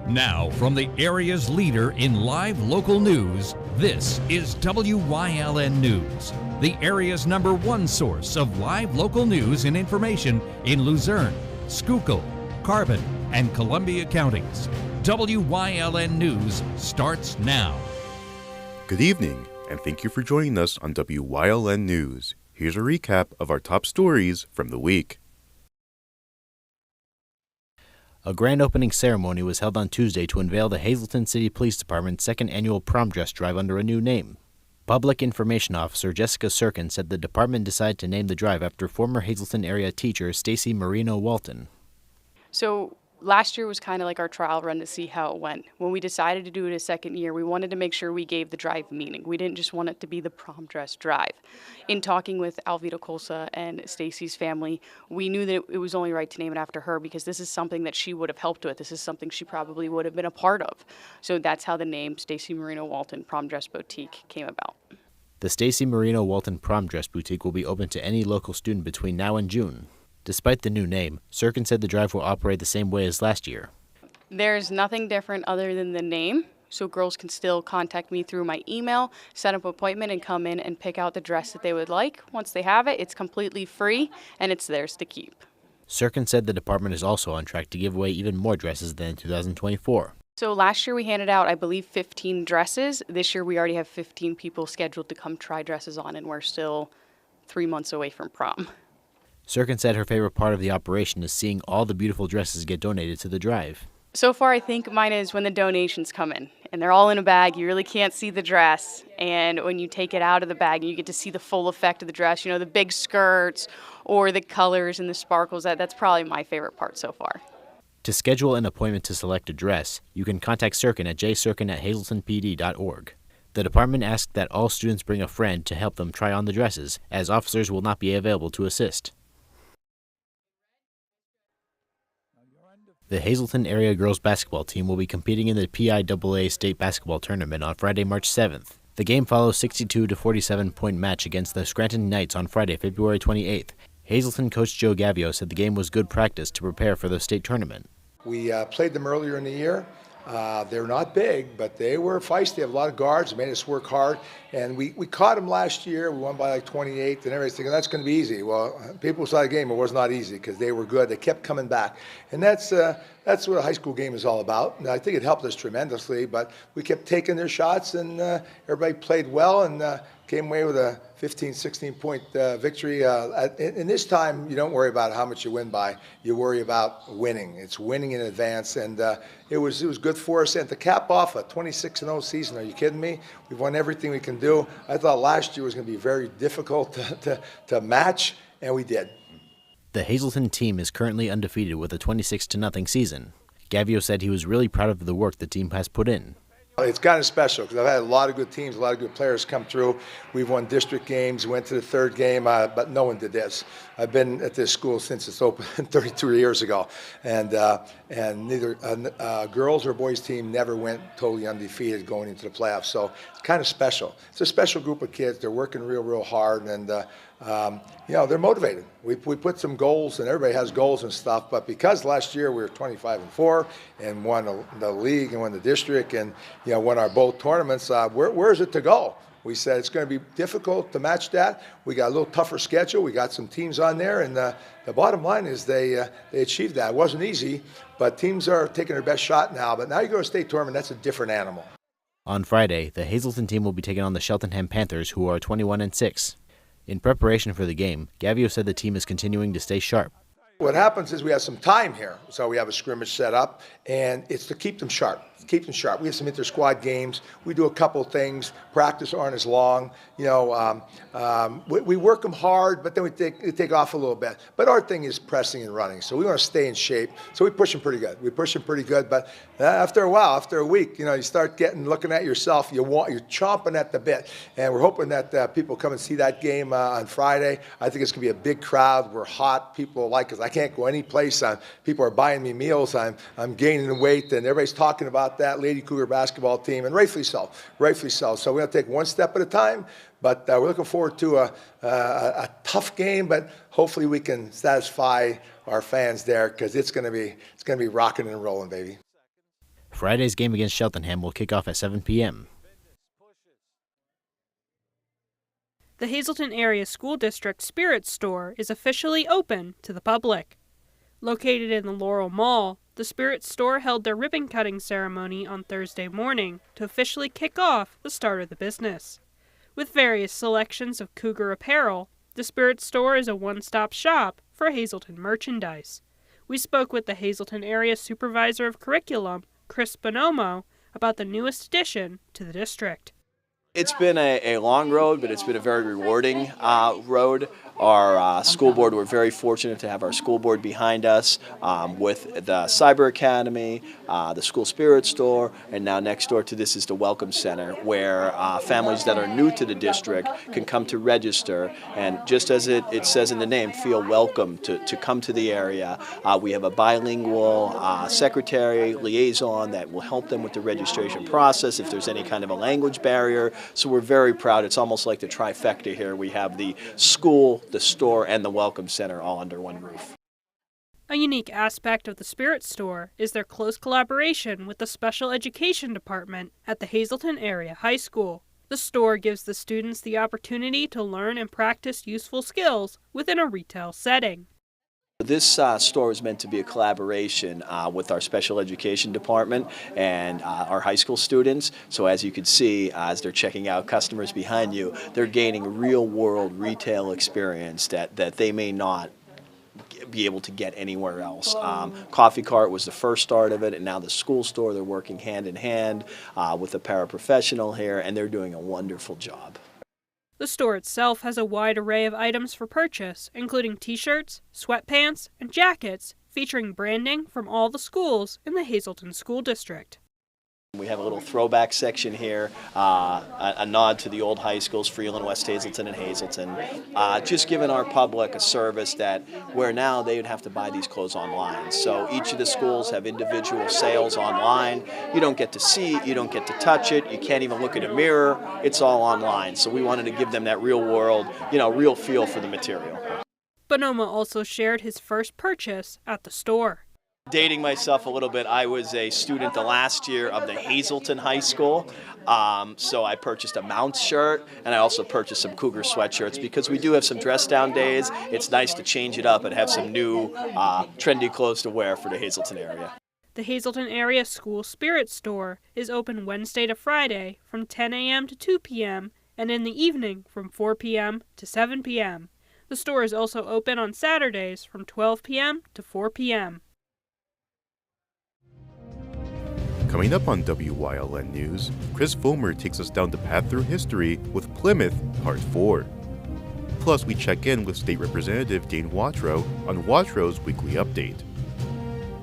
Now, from the area's leader in live local news, this is WYLN News, the area's #1 source of live local news and information in Luzerne, Schuylkill, Carbon, and Columbia counties. WYLN News starts now. Good evening, and thank you for joining us on WYLN News. Here's a recap of our top stories from the week. A grand opening ceremony was held on Tuesday to unveil the Hazleton City Police Department's second annual prom dress drive under a new name. Public Information Officer Jessica Sirkin said the department decided to name the drive after former Hazleton area teacher Stacy Marino Walton. So last year was kind of like our trial run to see how it went. When we decided to do it a second year, we wanted to make sure we gave the drive meaning. We didn't just want it to be the prom dress drive. In talking with Alvita Colsa and Stacy's family, we knew that it was only right to name it after her because this is something that she would have helped with. This is something she probably would have been a part of. So that's how the name Stacy Marino Walton Prom Dress Boutique came about. The Stacy Marino Walton Prom Dress Boutique will be open to any local student between now and June. Despite the new name, Sirkin said the drive will operate the same way as last year. There's nothing different other than the name, so girls can still contact me through my email, set up an appointment, and come in and pick out the dress that they would like. Once they have it, it's completely free, and it's theirs to keep. Sirkin said the department is also on track to give away even more dresses than in 2024. So last year we handed out, I believe, 15 dresses. This year we already have 15 people scheduled to come try dresses on, and we're still 3 months away from prom. Sirkin said her favorite part of the operation is seeing all the beautiful dresses get donated to the drive. So far, I think mine is when the donations come in, and they're all in a bag. You really can't see the dress, and when you take it out of the bag, you get to see the full effect of the dress, you know, the big skirts or the colors and the sparkles. That's probably my favorite part so far. To schedule an appointment to select a dress, you can contact Sirkin at jsirkin@hazletonpd.org. The department asked that all students bring a friend to help them try on the dresses, as officers will not be available to assist. The Hazleton area girls basketball team will be competing in the PIAA state basketball tournament on Friday, March 7th. The game follows 62-47 point match against the Scranton Knights on Friday, February 28th. Hazleton coach Joe Gavio said the game was good practice to prepare for the state tournament. We played them earlier in the year. They're not big, but they were feisty. They have a lot of guards. They made us work hard. And we caught them last year. We won by like 28, and everybody's thinking that's going to be easy. Well, people saw the game. It was not easy because they were good. They kept coming back. And that's what a high school game is all about. And I think it helped us tremendously, but we kept taking their shots, and everybody played well and came away with a 15, 16-point victory. In this time, you don't worry about how much you win by. You worry about winning. It's winning in advance, and it was good for us. And to cap off a 26-0 season, are you kidding me? We've won everything we can do. I thought last year was going to be very difficult to match, and we did. The Hazleton team is currently undefeated with a 26-0 season. Gavio said he was really proud of the work the team has put in. It's kind of special because I've had a lot of good teams, a lot of good players come through. We've won district games, went to the third game, but no one did this. I've been at this school since it's opened 32 years ago, and neither girls or boys team never went totally undefeated going into the playoffs. So it's kind of special. It's a special group of kids. They're working real hard, and they're motivated. We put some goals, and everybody has goals and stuff. But because last year we were 25-4 and won the league and won the district and won our both tournaments, where is it to go? We said it's going to be difficult to match that. We got a little tougher schedule. We got some teams on there, and the bottom line is they achieved that. It wasn't easy, but teams are taking their best shot now. But now you go to a state tournament, that's a different animal. On Friday, the Hazleton team will be taking on the Cheltenham Panthers, who are 21-6. In preparation for the game, Gavio said the team is continuing to stay sharp. What happens is we have some time here, so we have a scrimmage set up, and it's to keep them sharp. Keep them sharp. We have some inter-squad games. We do a couple things. Practice aren't as long. We work them hard, but then we take off a little bit. But our thing is pressing and running, so we want to stay in shape. So we push them pretty good. But after a while, after a week, you start looking at yourself. You're chomping at the bit, and we're hoping that people come and see that game on Friday. I think it's going to be a big crowd. We're hot. People like us. I can't go any place. People are buying me meals. I'm gaining weight, and everybody's talking about that Lady Cougar basketball team, and rightfully so. So we're going to take one step at a time, but we're looking forward to a tough game, but hopefully we can satisfy our fans there because it's going to be rocking and rolling, baby. Friday's game against Cheltenham will kick off at 7 p.m. The Hazleton Area School District Spirit Store is officially open to the public. Located in the Laurel Mall, the Spirit Store held their ribbon-cutting ceremony on Thursday morning to officially kick off the start of the business. With various selections of Cougar apparel, the Spirit Store is a one-stop shop for Hazleton merchandise. We spoke with the Hazleton Area Supervisor of Curriculum, Chris Bonomo, about the newest addition to the district. It's been a long road, but it's been a very rewarding road. Our school board, we're very fortunate to have our school board behind us with the Cyber Academy, the School Spirit Store, and now next door to this is the Welcome Center, where families that are new to the district can come to register, and just as it says in the name, feel welcome to come to the area. We have a bilingual secretary, liaison that will help them with the registration process if there's any kind of a language barrier. So we're very proud. It's almost like the trifecta here. We have the school, the store, and the Welcome Center all under one roof. A unique aspect of the Spirit Store is their close collaboration with the Special Education Department at the Hazleton Area High School. The store gives the students the opportunity to learn and practice useful skills within a retail setting. This store is meant to be a collaboration with our special education department and our high school students. So as you can see, as they're checking out customers behind you, they're gaining real-world retail experience that they may not be able to get anywhere else. Coffee Cart was the first start of it, and now the school store, they're working hand in hand with a paraprofessional here, and they're doing a wonderful job. The store itself has a wide array of items for purchase, including t-shirts, sweatpants, and jackets featuring branding from all the schools in the Hazleton School District. We have a little throwback section here, a nod to the old high schools, Freeland, West Hazleton, and Hazleton. Just giving our public a service that where now they would have to buy these clothes online. So each of the schools have individual sales online. You don't get to see it, you don't get to touch it, you can't even look at a mirror. It's all online. So we wanted to give them that real world, real feel for the material. Bonomo also shared his first purchase at the store. Dating myself a little bit, I was a student the last year of the Hazleton High School, so I purchased a Mounts shirt, and I also purchased some Cougar sweatshirts because we do have some dress-down days. It's nice to change it up and have some new trendy clothes to wear for the Hazleton area. The Hazleton Area School Spirit Store is open Wednesday to Friday from 10 a.m. to 2 p.m. and in the evening from 4 p.m. to 7 p.m. The store is also open on Saturdays from 12 p.m. to 4 p.m. Coming up on WYLN News, Chris Fulmer takes us down the path through history with Plymouth Part 4. Plus, we check in with State Representative Dane Watrow on Watrow's weekly update.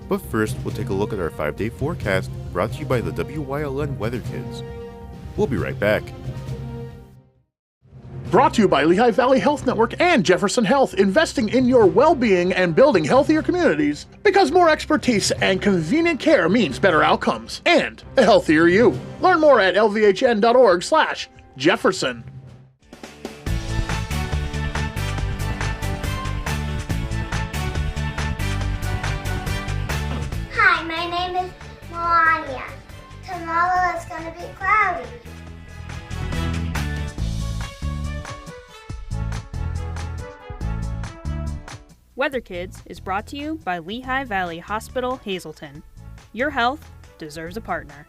But first, we'll take a look at our 5-day forecast brought to you by the WYLN Weather Kids. We'll be right back. Brought to you by Lehigh Valley Health Network and Jefferson Health, investing in your well-being and building healthier communities, because more expertise and convenient care means better outcomes and a healthier you. Learn more at lvhn.org/Jefferson. Hi, my name is Melania. Tomorrow is going to be cloudy. Weather Kids is brought to you by Lehigh Valley Hospital, Hazleton. Your health deserves a partner.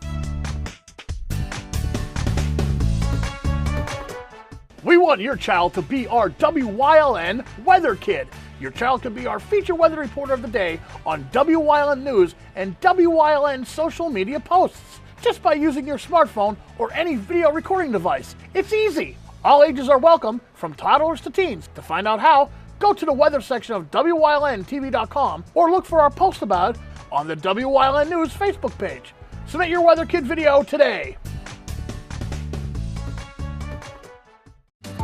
We want your child to be our WYLN Weather Kid. Your child can be our feature weather reporter of the day on WYLN News and WYLN social media posts, just by using your smartphone or any video recording device. It's easy. All ages are welcome, from toddlers to teens. To find out how, go to the weather section of WYLNTV.com or look for our post about it on the WYLN News Facebook page. Submit your Weather Kid video today.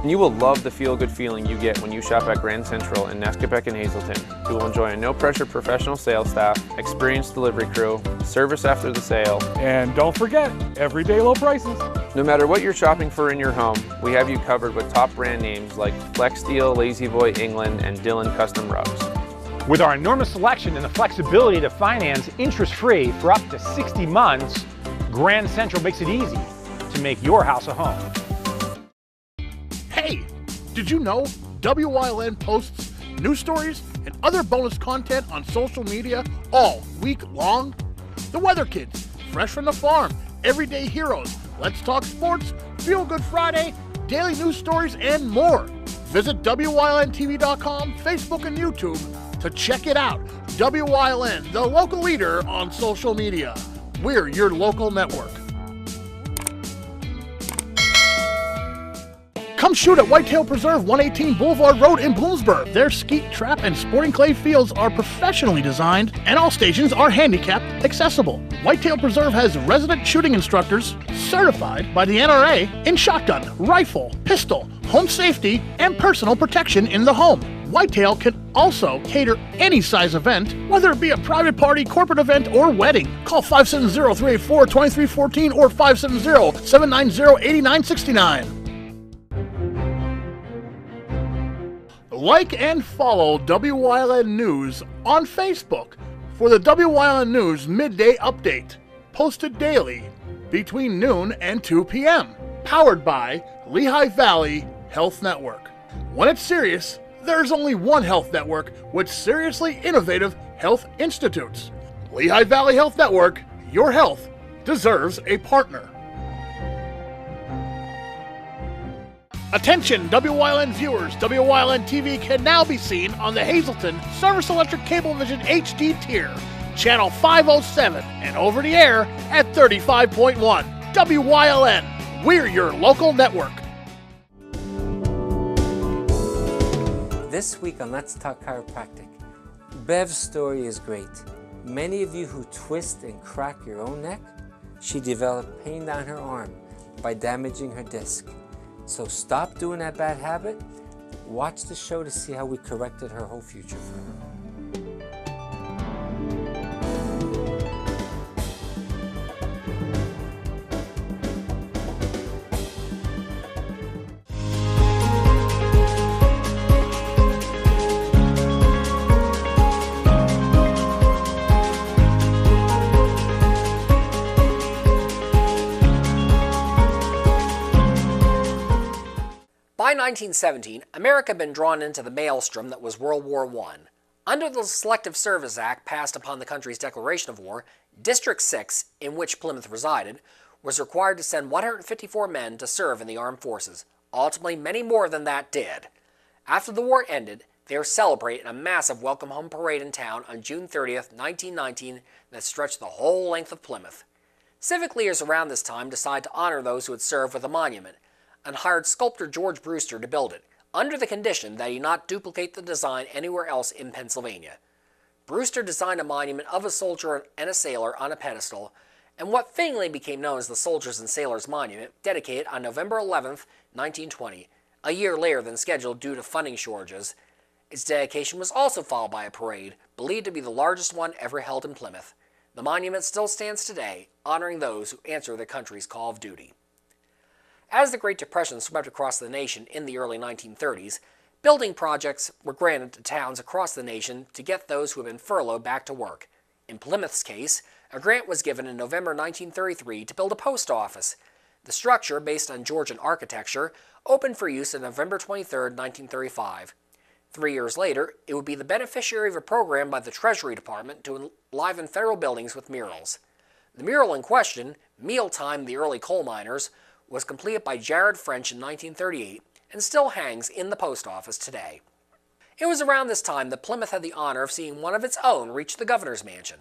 You will love the feel-good feeling you get when you shop at Grand Central in Nescopeck and Hazleton. You will enjoy a no-pressure professional sales staff, experienced delivery crew, service after the sale, and don't forget, everyday low prices. No matter what you're shopping for in your home, we have you covered with top brand names like Flex Steel, Lazy Boy, England, and Dillon Custom Rugs. With our enormous selection and the flexibility to finance interest-free for up to 60 months, Grand Central makes it easy to make your house a home. Hey, did you know WYLN posts news stories and other bonus content on social media all week long? The Weather Kids, Fresh from the Farm, Everyday Heroes, Let's Talk Sports, Feel Good Friday, daily news stories, and more. Visit WYLNTV.com, Facebook, and YouTube to check it out. WYLN, the local leader on social media. We're your local network. Come shoot at Whitetail Preserve, 118 Boulevard Road in Bloomsburg. Their skeet, trap, and sporting clay fields are professionally designed, and all stations are handicap accessible. Whitetail Preserve has resident shooting instructors certified by the NRA in shotgun, rifle, pistol, home safety, and personal protection in the home. Whitetail can also cater any size event, whether it be a private party, corporate event, or wedding. Call 570-384-2314 or 570-790-8969. Like and follow WYLN News on Facebook for the WYLN News Midday Update, posted daily between noon and 2 p.m., powered by Lehigh Valley Health Network. When it's serious, there's only one health network with seriously innovative health institutes. Lehigh Valley Health Network, your health deserves a partner. Attention WYLN viewers, WYLN TV can now be seen on the Hazleton Service Electric Cablevision HD tier, channel 507, and over the air at 35.1. WYLN, we're your local network. This week on Let's Talk Chiropractic, Bev's story is great. Many of you who twist and crack your own neck, she developed pain down her arm by damaging her disc. So stop doing that bad habit. Watch the show to see how we corrected her whole future for her. By 1917, America had been drawn into the maelstrom that was World War I. Under the Selective Service Act passed upon the country's declaration of war, District 6, in which Plymouth resided, was required to send 154 men to serve in the armed forces. Ultimately, many more than that did. After the war ended, they were celebrating a massive welcome home parade in town on June 30th, 1919 that stretched the whole length of Plymouth. Civic leaders around this time decided to honor those who had served with a monument, and hired sculptor George Brewster to build it, under the condition that he not duplicate the design anywhere else in Pennsylvania. Brewster designed a monument of a soldier and a sailor on a pedestal, and what fittingly became known as the Soldiers and Sailors Monument, dedicated on November 11, 1920, a year later than scheduled due to funding shortages. Its dedication was also followed by a parade, believed to be the largest one ever held in Plymouth. The monument still stands today, honoring those who answer their country's call of duty. As the Great Depression swept across the nation in the early 1930s, building projects were granted to towns across the nation to get those who had been furloughed back to work. In Plymouth's case, a grant was given in November 1933 to build a post office. The structure, based on Georgian architecture, opened for use on November 23, 1935. 3 years later, it would be the beneficiary of a program by the Treasury Department to enliven federal buildings with murals. The mural in question, Mealtime the Early Coal Miners, was completed by Jared French in 1938 and still hangs in the post office today. It was around this time that Plymouth had the honor of seeing one of its own reach the governor's mansion.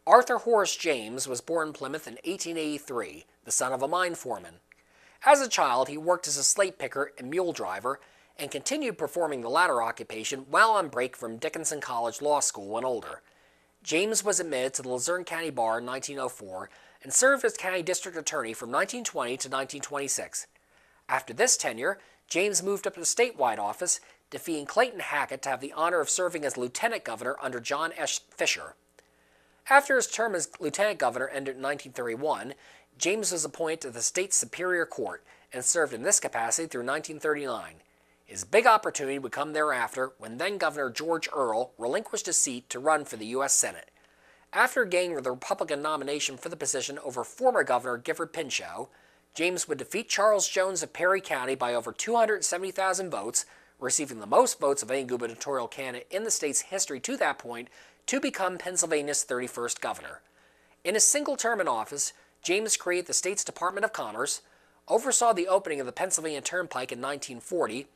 Arthur Horace James was born in Plymouth in 1883, the son of a mine foreman. As a child, he worked as a slate picker and mule driver and continued performing the latter occupation while on break from Dickinson College Law School when older. James was admitted to the Luzerne County Bar in 1904 and served as county district attorney from 1920 to 1926. After this tenure, James moved up to the statewide office, defeating Clayton Hackett to have the honor of serving as lieutenant governor under John S. Fisher. After his term as lieutenant governor ended in 1931, James was appointed to the state's Superior Court and served in this capacity through 1939. His big opportunity would come thereafter when then-Governor George Earle relinquished his seat to run for the U.S. Senate. After gaining the Republican nomination for the position over former Governor Gifford Pinchot, James would defeat Charles Jones of Perry County by over 270,000 votes, receiving the most votes of any gubernatorial candidate in the state's history to that point, to become Pennsylvania's 31st governor. In his single term in office, James created the state's Department of Commerce, oversaw the opening of the Pennsylvania Turnpike in 1940,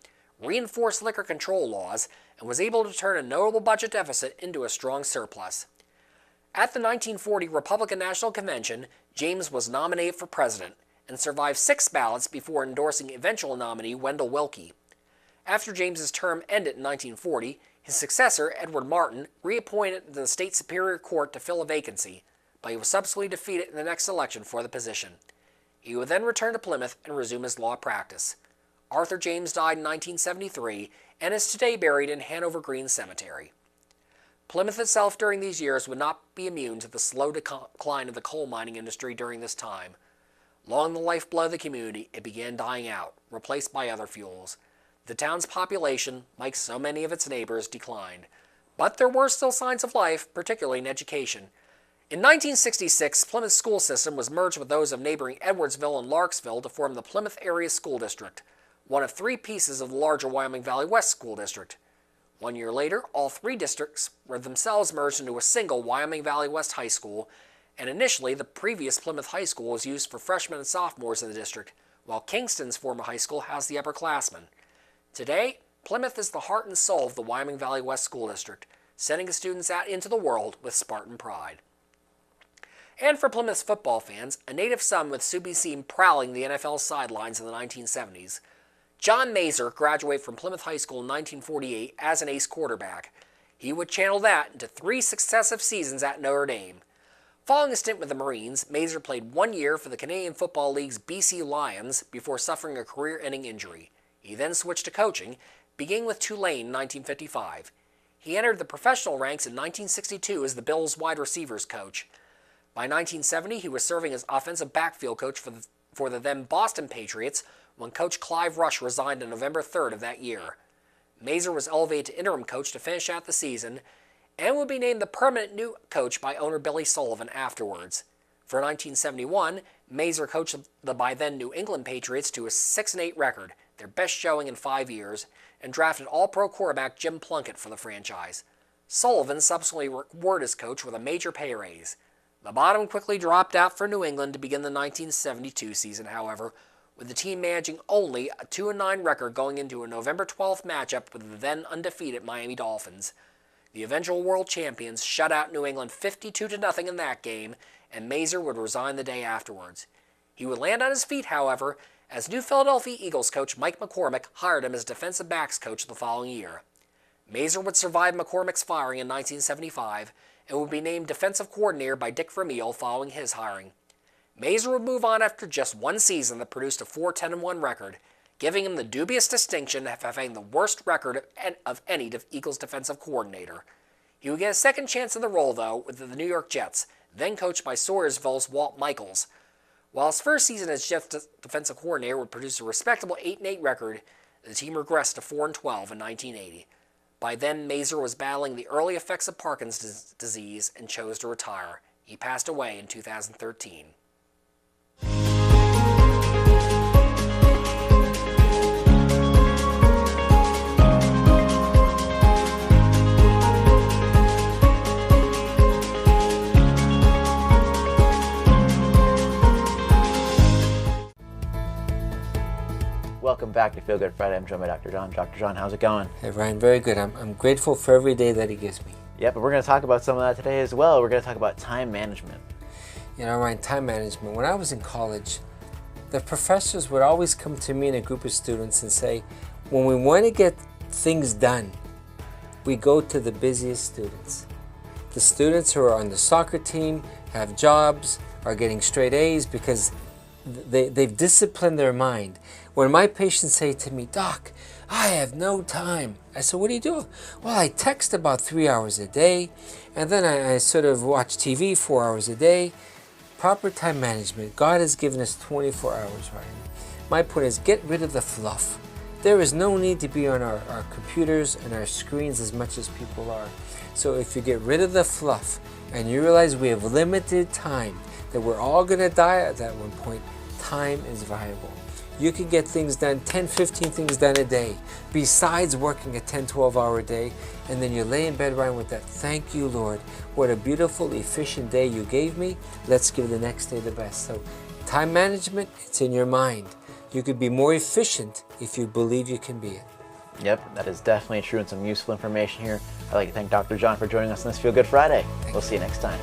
reinforced liquor control laws, and was able to turn a notable budget deficit into a strong surplus. At the 1940 Republican National Convention, James was nominated for president and survived 6 ballots before endorsing eventual nominee Wendell Willkie. After James's term ended in 1940, his successor, Edward Martin, reappointed the state Superior Court to fill a vacancy, but he was subsequently defeated in the next election for the position. He would then return to Plymouth and resume his law practice. Arthur James died in 1973 and is today buried in Hanover Green Cemetery. Plymouth itself during these years would not be immune to the slow decline of the coal mining industry during this time. Long the lifeblood of the community, it began dying out, replaced by other fuels. The town's population, like so many of its neighbors, declined. But there were still signs of life, particularly in education. In 1966, Plymouth's school system was merged with those of neighboring Edwardsville and Larksville to form the Plymouth Area School District, one of 3 pieces of the larger Wyoming Valley West School District. 1 year later, all 3 districts were themselves merged into a single Wyoming Valley West High School, and initially the previous Plymouth High School was used for freshmen and sophomores in the district, while Kingston's former high school housed the upperclassmen. Today, Plymouth is the heart and soul of the Wyoming Valley West School District, sending its students out into the world with Spartan pride. And for Plymouth's football fans, a native son would soon be seen prowling the NFL sidelines in the 1970s. John Mazer graduated from Plymouth High School in 1948 as an ace quarterback. He would channel that into 3 successive seasons at Notre Dame. Following a stint with the Marines, Mazer played 1 year for the Canadian Football League's BC Lions before suffering a career-ending injury. He then switched to coaching, beginning with Tulane in 1955. He entered the professional ranks in 1962 as the Bills' wide receivers coach. By 1970, he was serving as offensive backfield coach for the then Boston Patriots when Coach Clive Rush resigned on November 3rd of that year. Mazer was elevated to interim coach to finish out the season and would be named the permanent new coach by owner Billy Sullivan afterwards. For 1971, Mazer coached the by then New England Patriots to a 6-8 record, their best showing in 5 years, and drafted All-Pro quarterback Jim Plunkett for the franchise. Sullivan subsequently rewarded his coach with a major pay raise. The bottom quickly dropped out for New England to begin the 1972 season, however, with the team managing only a 2-9 record going into a November 12th matchup with the then undefeated Miami Dolphins. The eventual world champions shut out New England 52-0 in that game, and Mazer would resign the day afterwards. He would land on his feet, however, as new Philadelphia Eagles coach Mike McCormick hired him as defensive backs coach the following year. Mazer would survive McCormick's firing in 1975 and would be named defensive coordinator by Dick Vermeil following his hiring. Mazer would move on after just 1 season that produced a 4-10-1 record, giving him the dubious distinction of having the worst record of any Eagles defensive coordinator. He would get a second chance in the role, though, with the New York Jets, then coached by Sawyersville's Walt Michaels. While his first season as Jets defensive coordinator would produce a respectable 8-8 record, the team regressed to 4-12 in 1980. By then, Mazer was battling the early effects of Parkinson's disease and chose to retire. He passed away in 2013. Welcome back to Feel Good Friday. I'm joined by Dr. John. Dr. John, how's it going? Hey Ryan, very good. I'm grateful for every day that he gives me. Yep, but we're going to talk about some of that today as well. We're going to talk about time management. You know, Ryan, time management. When I was in college, the professors would always come to me and a group of students and say, when we want to get things done, we go to the busiest students. The students who are on the soccer team, have jobs, are getting straight A's because they've disciplined their mind. When my patients say to me, Doc, I have no time. I said, what do you do? Well, I text about 3 hours a day, and then I sort of watch TV 4 hours a day. Proper time management. God has given us 24 hours, Ryan. My point is get rid of the fluff. There is no need to be on our computers and our screens as much as people are. So if you get rid of the fluff and you realize we have limited time, that we're all going to die at that one point, time is valuable. You can get things done, 10, 15 things done a day, besides working a 10, 12-hour day, and then you lay in bed right with that. Thank you, Lord. What a beautiful, efficient day you gave me. Let's give the next day the best. So time management, it's in your mind. You could be more efficient if you believe you can be it. Yep, that is definitely true and some useful information here. I'd like to thank Dr. John for joining us on this Feel Good Friday. We'll see you next time.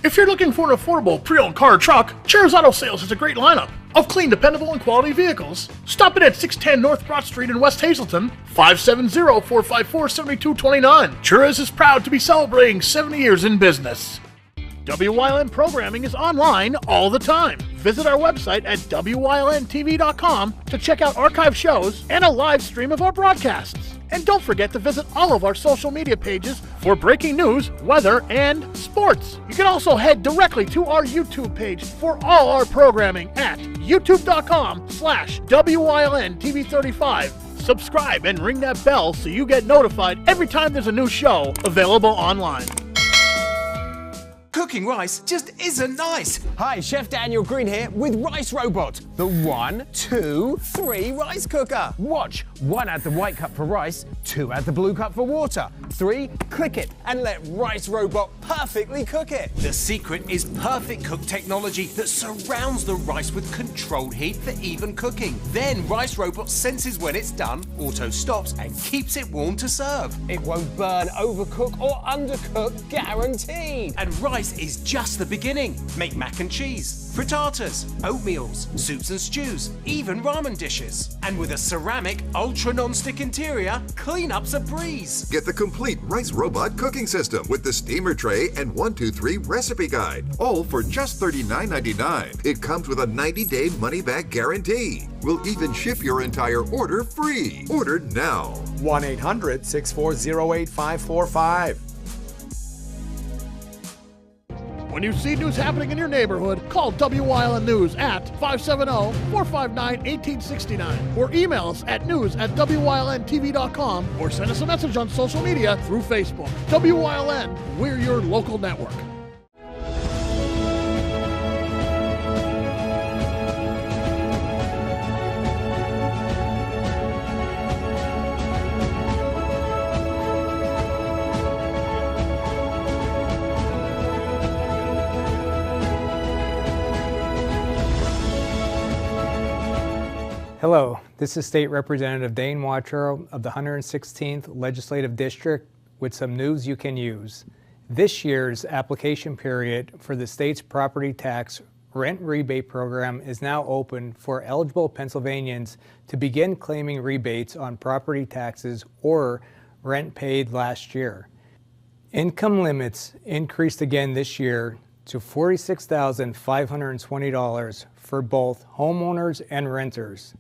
If you're looking for an affordable pre-owned car or truck, Cheers Auto Sales has a great lineup of clean, dependable, and quality vehicles. Stop in at 610 North Broad Street in West Hazelton, 570-454-7229. Cheers is proud to be celebrating 70 years in business. WYLN programming is online all the time. Visit our website at WYLNTV.com to check out archive shows and a live stream of our broadcasts. And don't forget to visit all of our social media pages for breaking news, weather, and sports. You can also head directly to our YouTube page for all our programming at youtube.com/WYLNTV35. Subscribe and ring that bell so you get notified every time there's a new show available online. Cooking rice just isn't nice. Hi, Chef Daniel Green here with Rice Robot, the 1, 2, 3 rice cooker. Watch. 1, add the white cup for rice. 2, add the blue cup for water. 3, click it and let Rice Robot perfectly cook it. The secret is Perfect Cook technology that surrounds the rice with controlled heat for even cooking. Then Rice Robot senses when it's done, auto stops and keeps it warm to serve. It won't burn, overcook or undercook, guaranteed. And rice is just the beginning. Make mac and cheese, frittatas, oatmeals, soups and stews, even ramen dishes. And with a ceramic ultra non-stick interior, cleanup's a breeze. Get the complete Rice Robot cooking system with the steamer tray and 1, 2, 3 recipe guide, all for just $39.99. It comes with a 90-day money-back guarantee. We'll even ship your entire order free. Order now. 1-800-640-8545. When you see news happening in your neighborhood, call WYLN News at 570-459-1869 or email us at news@WYLNTV.com or send us a message on social media through Facebook. WYLN, we're your local network. Hello, this is State Representative Dane Watrow of the 116th Legislative District with some news you can use. This year's application period for the state's property tax rent rebate program is now open for eligible Pennsylvanians to begin claiming rebates on property taxes or rent paid last year. Income limits increased again this year to $46,520 for both homeowners and renters.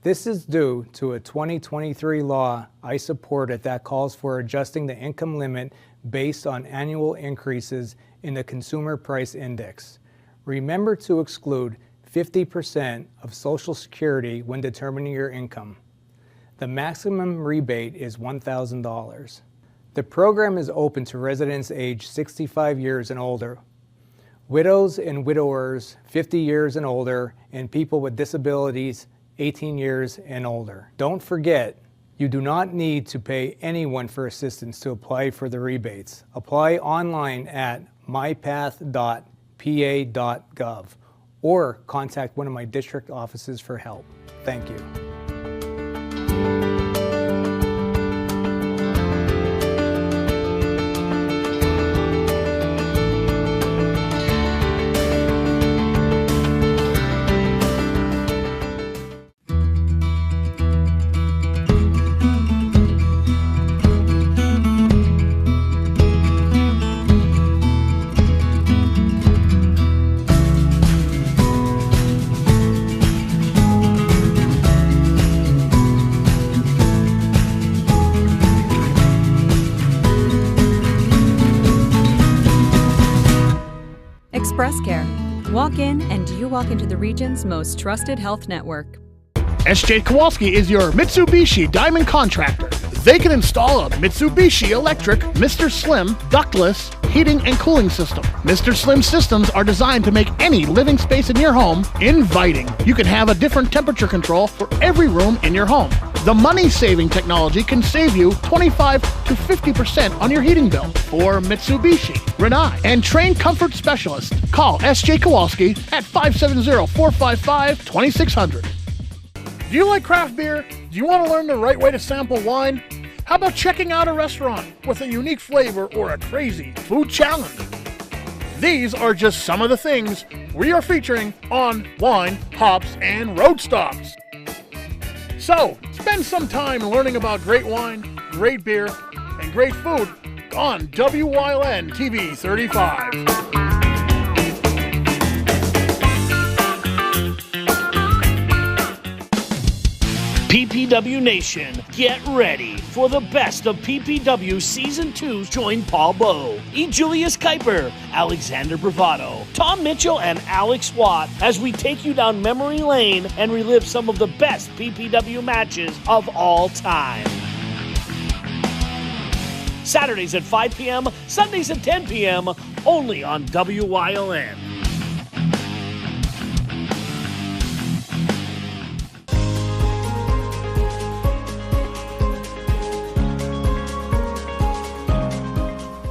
This is due to a 2023 law I supported that calls for adjusting the income limit based on annual increases in the Consumer Price Index. Remember to exclude 50% of Social Security when determining your income. The maximum rebate is $1,000. The program is open to residents aged 65 years and older, widows and widowers 50 years and older, and people with disabilities 18 years and older. Don't forget, you do not need to pay anyone for assistance to apply for the rebates. Apply online at mypath.pa.gov or contact one of my district offices for help. Thank you. Walk in and you walk into the region's most trusted health network. SJ Kowalski is your Mitsubishi Diamond contractor. They can install a Mitsubishi electric Mr. Slim ductless heating and cooling system. Mr. Slim systems are designed to make any living space in your home inviting. You can have a different temperature control for every room in your home. The money-saving technology can save you 25 to 50% on your heating bill. For Mitsubishi, Rinnai, and trained comfort specialists, call SJ Kowalski at 570-455-2600. Do you like craft beer? Do you want to learn the right way to sample wine? How about checking out a restaurant with a unique flavor or a crazy food challenge? These are just some of the things we are featuring on Wine, Hops, and Road Stops. So, spend some time learning about great wine, great beer, and great food on WYLN TV 35. PPW Nation, get ready for the best of PPW Season 2. Join Paul Bowe, E. Julius Kuiper, Alexander Bravado, Tom Mitchell, and Alex Watt as we take you down memory lane and relive some of the best PPW matches of all time. Saturdays at 5 p.m., Sundays at 10 p.m., only on WYLN.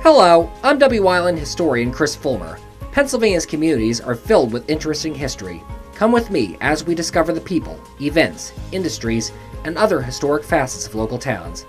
Hello, I'm WYLN historian Chris Fulmer. Pennsylvania's communities are filled with interesting history. Come with me as we discover the people, events, industries, and other historic facets of local towns.